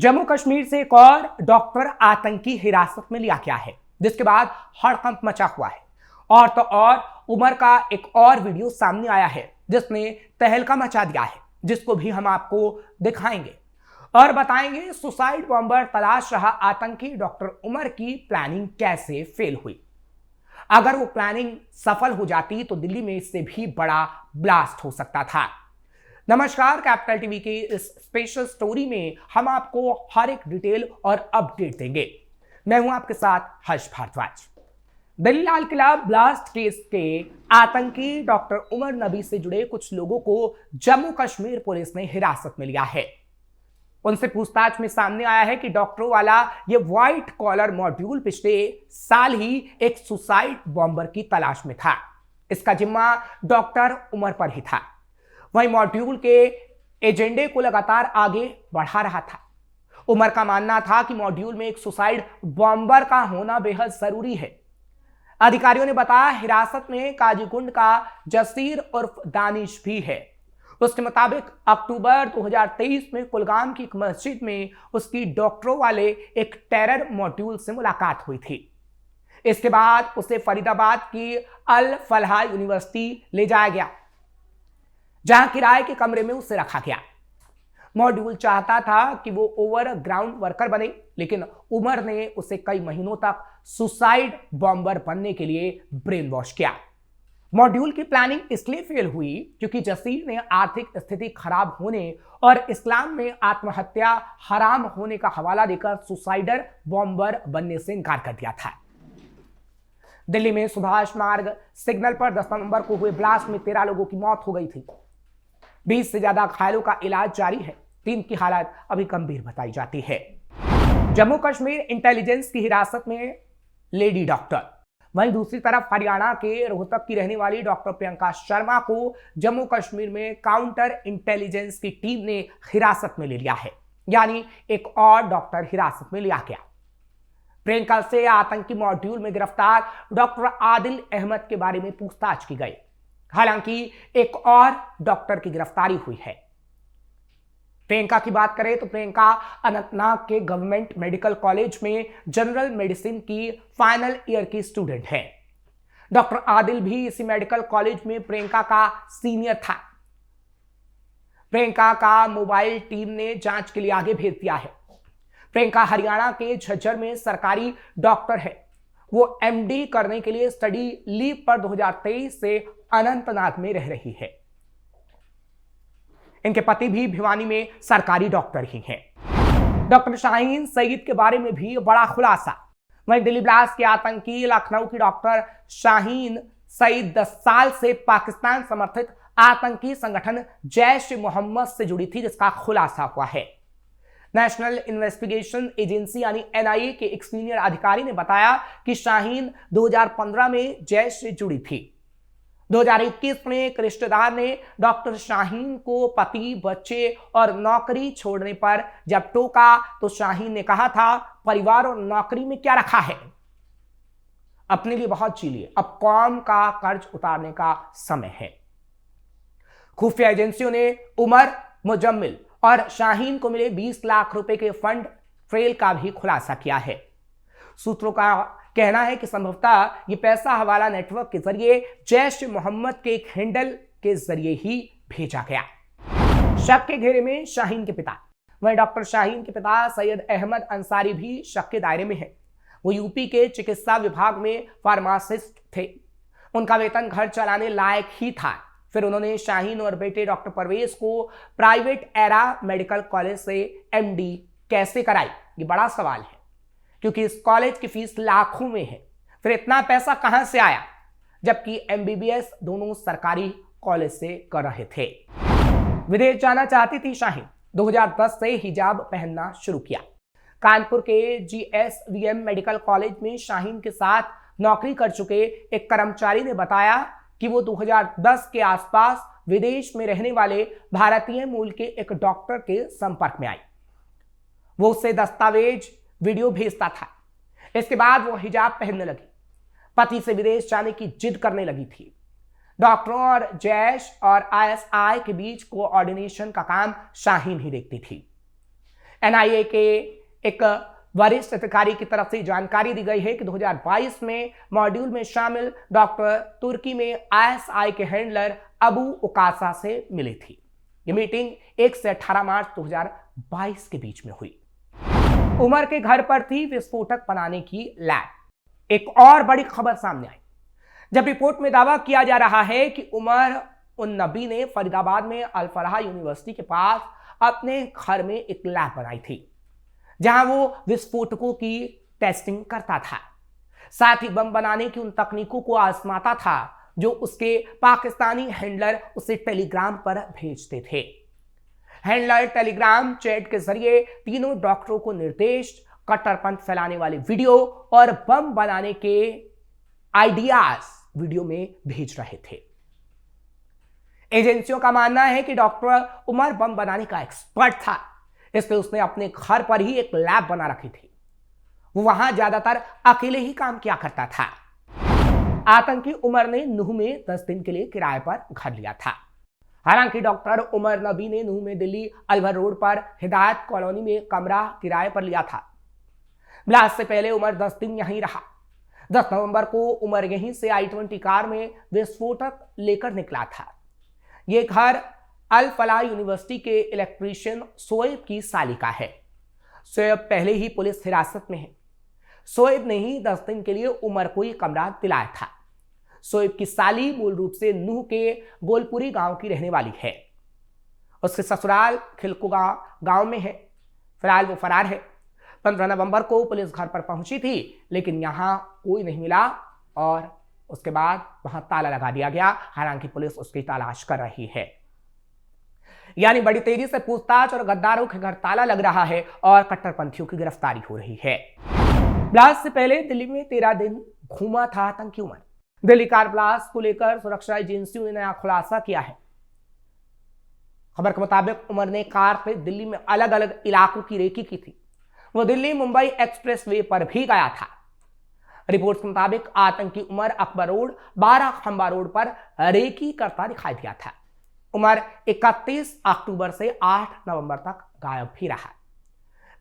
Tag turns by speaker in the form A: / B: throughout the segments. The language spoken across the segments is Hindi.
A: जम्मू कश्मीर से एक और डॉक्टर आतंकी हिरासत में लिया गया है, जिसके बाद हड़कंप मचा हुआ है। और तो और उमर का एक और वीडियो सामने आया है जिसने तहलका मचा दिया है, जिसको भी हम आपको दिखाएंगे और बताएंगे सुसाइड बॉम्बर तलाश रहा आतंकी डॉक्टर उमर की प्लानिंग कैसे फेल हुई। अगर वो प्लानिंग सफल हो जाती तो दिल्ली में इससे भी बड़ा ब्लास्ट हो सकता था। नमस्कार, कैपिटल टीवी के इस स्पेशल स्टोरी में हम आपको हर एक डिटेल और अपडेट देंगे। मैं हूं आपके साथ हर्ष भारद्वाज। दिल्ली लाल किला ब्लास्ट केस के आतंकी डॉक्टर उमर नबी से जुड़े कुछ लोगों को जम्मू कश्मीर पुलिस ने हिरासत में लिया है। उनसे पूछताछ में सामने आया है कि डॉक्टरों वाला ये व्हाइट कॉलर मॉड्यूल पिछले साल ही एक सुसाइड बॉम्बर की तलाश में था। इसका जिम्मा डॉक्टर उमर पर ही था। वही मॉड्यूल के एजेंडे को लगातार आगे बढ़ा रहा था। उमर का मानना था कि मॉड्यूल में एक सुसाइड बॉम्बर का होना बेहद जरूरी है। अधिकारियों ने बताया हिरासत में काजीकुंड का जसीर उर्फ दानिश भी है। उसके मुताबिक अक्टूबर 2023 में कुलगाम की एक मस्जिद में उसकी डॉक्टरों वाले एक टेरर मॉड्यूल से मुलाकात हुई थी। इसके बाद उसे फरीदाबाद की अल फलाह यूनिवर्सिटी ले जाया गया, जहां किराए के कमरे में उसे रखा गया। मॉड्यूल चाहता था कि वो ओवर ग्राउंड वर्कर बने, लेकिन उमर ने उसे कई महीनों तक सुसाइड बॉम्बर बनने के लिए ब्रेन वॉश किया। मॉड्यूल की प्लानिंग इसलिए फेल हुई क्योंकि जसीर ने आर्थिक स्थिति खराब होने और इस्लाम में आत्महत्या हराम होने का हवाला देकर सुसाइडर बॉम्बर बनने से इनकार कर दिया था। दिल्ली में सुभाष मार्ग सिग्नल पर 10 नवंबर को हुए ब्लास्ट में 13 लोगों की मौत हो गई थी। 20 से ज्यादा घायलों का इलाज जारी है। 3 की हालत अभी गंभीर बताई जाती है। जम्मू कश्मीर इंटेलिजेंस की हिरासत में लेडी डॉक्टर। वहीं दूसरी तरफ हरियाणा के रोहतक की रहने वाली डॉक्टर प्रियंका शर्मा को जम्मू कश्मीर में काउंटर इंटेलिजेंस की टीम ने हिरासत में ले लिया है, यानी एक और डॉक्टर हिरासत में लिया गया। प्रियंका से आतंकी मॉड्यूल में गिरफ्तार डॉक्टर आदिल अहमद के बारे में पूछताछ की गई। हालांकि एक और डॉक्टर की गिरफ्तारी हुई है। प्रियंका की बात करें तो प्रियंका अनंतनाग के गवर्नमेंट मेडिकल कॉलेज में जनरल मेडिसिन की फाइनल ईयर की स्टूडेंट है। डॉक्टर आदिल भी इसी मेडिकल कॉलेज में प्रियंका का सीनियर था। प्रियंका का मोबाइल टीम ने जांच के लिए आगे भेज दिया है। प्रियंका हरियाणा के झज्जर में सरकारी डॉक्टर है। वो एमडी करने के लिए स्टडी लीव पर 2023 से अनंतनाग में रह रही है। इनके पति भी भिवानी में सरकारी डॉक्टर ही हैं। डॉक्टर शाहीन सईद के बारे में भी बड़ा खुलासा। वहीं दिल्ली ब्लास्ट के आतंकी लखनऊ की डॉक्टर शाहीन सईद 10 साल से पाकिस्तान समर्थित आतंकी संगठन जैश ए मोहम्मद से जुड़ी थी, जिसका खुलासा हुआ है। नेशनल इन्वेस्टिगेशन एजेंसी यानी एनआईए के एक सीनियर अधिकारी ने बताया कि शाहीन 2015 में जैश से जुड़ी थी। 2021 में एक रिश्तेदार ने डॉक्टर शाहीन को पति, बच्चे और नौकरी छोड़ने पर जब टोका तो शाहीन ने कहा था, परिवार और नौकरी में क्या रखा है, अपने लिए बहुत जी लिए, अब कौम का कर्ज उतारने का समय है। खुफिया एजेंसियों ने उमर, मुजम्मिल और शाहीन को मिले 20 लाख रुपए के फंड ट्रेल का भी खुलासा किया है। सूत्रों का कहना है कि संभवतः ये पैसा हवाला नेटवर्क के जरिए जैश मोहम्मद के एक हैंडल के जरिए ही भेजा गया। शक के घेरे में शाहीन के पिता। वहीं डॉक्टर शाहीन के पिता सैयद अहमद अंसारी भी शक के दायरे में है। वो यूपी के चिकित्सा विभाग में फार्मासिस्ट थे। उनका वेतन घर चलाने लायक ही था। फिर उन्होंने शाहीन और बेटे डॉक्टर परवेज को प्राइवेट एरा मेडिकल कॉलेज से एमडी कैसे कराई, ये बड़ा सवाल है, क्योंकि इस कॉलेज की फीस लाखों में है। फिर इतना पैसा कहां से आया, जबकि एमबीबीएस दोनों सरकारी कॉलेज से कर रहे थे। विदेश जाना चाहती थी शाहीन। 2010 से हिजाब पहनना शुरू किया। कानपुर के जीएसवीएम मेडिकल कॉलेज में शाहीन के साथ नौकरी कर चुके एक कर्मचारी ने बताया कि वो 2010 के आसपास विदेश में रहने वाले भारतीय मूल के एक डॉक्टर के संपर्क में आई। वो उससे दस्तावेज, वीडियो भेजता था। इसके बाद वो हिजाब पहनने लगी। पति से विदेश जाने की जिद करने लगी थी। डॉक्टरों और जैश और आईएसआई के बीच कोऑर्डिनेशन का काम शाहीन ही देखती थी। एनआईए के एक वरिष्ठ अधिकारी की तरफ से जानकारी दी गई है कि 2022 में मॉड्यूल में शामिल डॉक्टर तुर्की में आईएसआई के हैंडलर अबू उकासा से मिली थी। यह मीटिंग 1 से 18 मार्च 2022 के बीच में हुई। उमर के घर पर थी विस्फोटक बनाने की लैब। एक और बड़ी खबर सामने आई जब रिपोर्ट में दावा किया जा रहा है कि उमर उन नबी ने फरीदाबाद में अल फलाह यूनिवर्सिटी के पास अपने घर में एक लैब बनाई थी जहां वो विस्फोटकों की टेस्टिंग करता था, साथ ही बम बनाने की उन तकनीकों को आजमाता था जो उसके पाकिस्तानी हैंडलर उसे टेलीग्राम पर भेजते थे। हैंडलर टेलीग्राम चैट के जरिए तीनों डॉक्टरों को निर्देश, कट्टरपंथ फैलाने वाले वीडियो और बम बनाने के आइडियाज वीडियो में भेज रहे थे। एजेंसियों का मानना है कि डॉक्टर उमर बम बनाने का एक्सपर्ट था, इसलिए उसने अपने घर पर ही एक लैब बना रखी थी। वो वहां ज्यादातर अकेले ही काम किया करता था। आतंकी उमर ने नूह में 10 दिन के लिए किराए पर घर लिया था। हालांकि डॉक्टर उमर नबी ने नूह में दिल्ली अलवर रोड पर हिदायत कॉलोनी में कमरा किराए पर लिया था। ब्लास्ट से पहले उमर 10 दिन यहीं रहा। 10 नवंबर को उमर यहीं से i20 कार में विस्फोटक लेकर निकला था। यह घर अल फलाह यूनिवर्सिटी के इलेक्ट्रीशियन शोएब की साली का है। शोएब पहले ही पुलिस हिरासत में है। शोएब ने ही 10 दिन के लिए उमर को यह कमरा दिलाया था। शोएब की साली मूल रूप से नूह के गोलपुरी गांव की रहने वाली है। उसके ससुराल खिलकुगा गांव में है। फिलहाल वो फरार है। 15 नवंबर को पुलिस घर पर पहुंची थी, लेकिन यहां कोई नहीं मिला और उसके बाद वहां ताला लगा दिया गया। हालांकि पुलिस उसकी तलाश कर रही है। यानी बड़ी तेजी से पूछताछ और गद्दारों के घर ताला लग रहा है और कट्टरपंथियों की गिरफ्तारी हो रही है। ब्लास्ट से पहले दिल्ली में 13 दिन घूमा था आतंकी उमर। दिल्ली कार ब्लास्ट को लेकर सुरक्षा एजेंसियों ने नया खुलासा किया है। खबर के मुताबिक उमर ने कार से दिल्ली में अलग अलग इलाकों की रेकी की थी। वो दिल्ली मुंबई एक्सप्रेसवे पर भी गया था। रिपोर्ट के मुताबिक आतंकी उमर अकबर रोड, 12 खंबा रोड पर रेकी करता दिखाई दिया था। उमर 31 अक्टूबर से 8 नवंबर तक गायब भी रहा।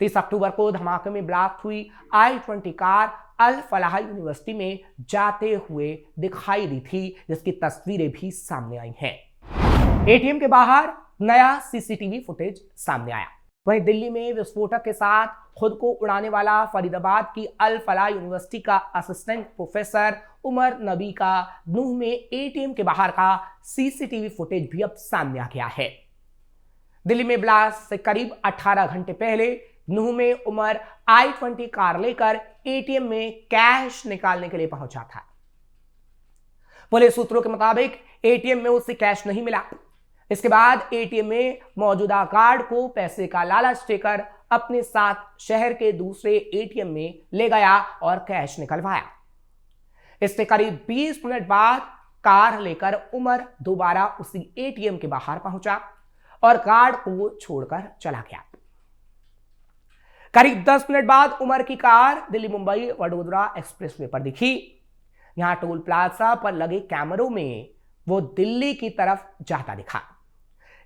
A: 30 अक्टूबर को धमाके में ब्लास्ट हुई i20 कार अल फलाह यूनिवर्सिटी में जाते हुए दिखाई दी थी, जिसकी तस्वीरें भी सामने आई हैं। एटीएम के बाहर नया सीसीटीवी फुटेज सामने आया। वहीं दिल्ली में विस्फोटक के साथ खुद को उड़ाने वाला फरीदाबाद की अल फलाह यूनिवर्सिटी का असिस्टेंट प्रोफेसर उमर नबी का नूह में एटीएम के बाहर का सीसीटीवी फुटेज भी अब सामने आ गया है। दिल्ली में ब्लास्ट से करीब 18 घंटे पहले नूह में उमर i20 कार लेकर एटीएम में कैश निकालने के लिए पहुंचा था। पुलिस सूत्रों के मुताबिक एटीएम में उसे कैश नहीं मिला। इसके बाद एटीएम में मौजूदा गार्ड को पैसे का लालच देकर अपने साथ शहर के दूसरे एटीएम में ले गया और कैश निकलवाया। इससे करीब 20 मिनट बाद कार लेकर उमर दोबारा उसी एटीएम के बाहर पहुंचा और गार्ड को छोड़कर चला गया। करीब 10 मिनट बाद उमर की कार दिल्ली मुंबई वडोदरा एक्सप्रेसवे पर दिखी। यहां टोल प्लाजा पर लगे कैमरों में वो दिल्ली की तरफ जाता दिखा।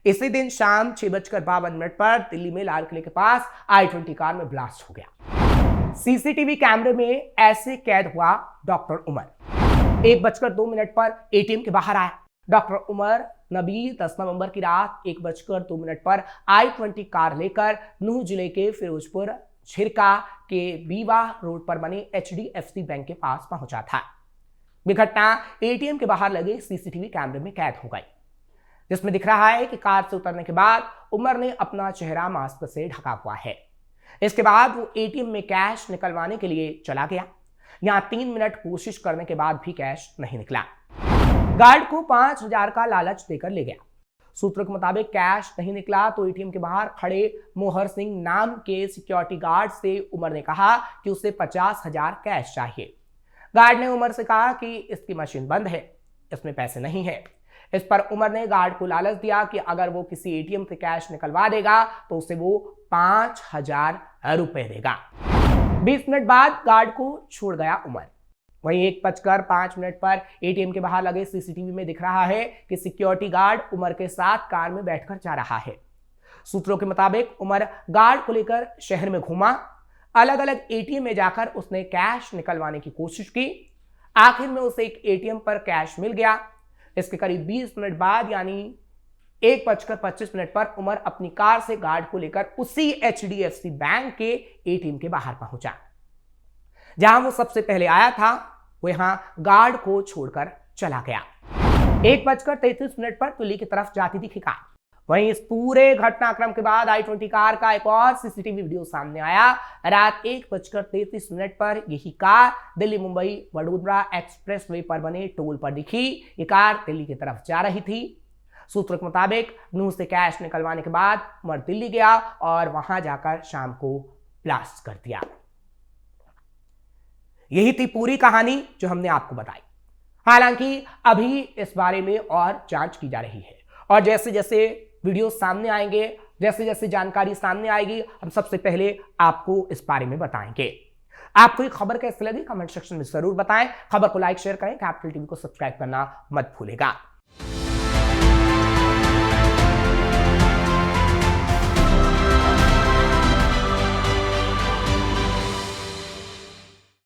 A: इसी दिन शाम 6:52 पर दिल्ली में लाल किले के पास i20 कार में ब्लास्ट हो गया। सीसीटीवी कैमरे में ऐसे कैद हुआ डॉक्टर उमर 1:02 पर एटीएम के बाहर आया। डॉक्टर उमर नबी 10 नवंबर की रात 1:02 पर i20 कार लेकर नूह जिले के फिरोजपुर झिरका के बीवा रोड पर बने HDFC बैंक के पास पहुंचा था। यह घटना एटीएम के बाहर लगे सीसीटीवी कैमरे में कैद हो गई, जिसमें दिख रहा है कि कार से उतरने के बाद उमर ने अपना चेहरा मास्क से ढका हुआ है। इसके बाद वो एटीएम में कैश निकलवाने के लिए चला गया। यहां 3 मिनट कोशिश करने के बाद भी कैश नहीं निकला। गार्ड को 5000 का लालच देकर ले गया। सूत्रों के मुताबिक कैश नहीं निकला तो एटीएम के बाहर खड़े मोहर सिंह नाम के सिक्योरिटी गार्ड से उमर ने कहा कि उसे 50,000 कैश चाहिए। गार्ड ने उमर से कहा कि इसकी मशीन बंद है, इसमें पैसे नहीं है। इस पर उमर ने गार्ड को लालच दिया कि अगर वो किसी एटीएम से कैश निकलवा देगा तो उसे वो 5,000 रुपए देगा। 20 मिनट बाद गार्ड को छोड़ गया उमर। वहीं 1:05 पर एटीएम के बाहर लगे सीसीटीवी में दिख रहा है कि सिक्योरिटी गार्ड उमर के साथ कार में बैठकर जा रहा है। सूत्रों के मुताबिक उमर गार्ड को लेकर शहर में घूमा, अलग अलग एटीएम में जाकर उसने कैश निकलवाने की कोशिश की। आखिर में उसे एक एटीएम पर कैश मिल गया। इसके करीब 20 मिनट बाद यानी 1:25 पर उमर अपनी कार से गार्ड को लेकर उसी HDFC बैंक के एटीएम के बाहर पहुंचा। जहां वो सबसे पहले आया था वो यहां गार्ड को छोड़कर चला गया। 1:33 पर दिल्ली की तरफ जाती दिखी कार। वहीं इस पूरे घटनाक्रम के बाद I-20 कार का एक और सीसीटीवी वीडियो सामने आया। रात 1:33 पर यही कार दिल्ली मुंबई वडोदरा एक्सप्रेसवे पर बने टोल पर दिखी। ये कार दिल्ली की तरफ जा रही थी। सूत्रों के मुताबिक नूह से कैश निकलवाने के बाद उमर दिल्ली गया और वहां जाकर शाम को ब्लास्ट कर दिया। यही थी पूरी कहानी जो हमने आपको बताई। हालांकि अभी इस बारे में और जांच की जा रही है और जैसे जैसे वीडियो सामने आएंगे, जैसे जैसे जानकारी सामने आएगी, हम सबसे पहले आपको इस बारे में बताएंगे। आपको ये खबर कैसी लगी कमेंट सेक्शन में जरूर बताएं। खबर को लाइक शेयर करें, कैपिटल टीवी को सब्सक्राइब करना मत भूलिएगा।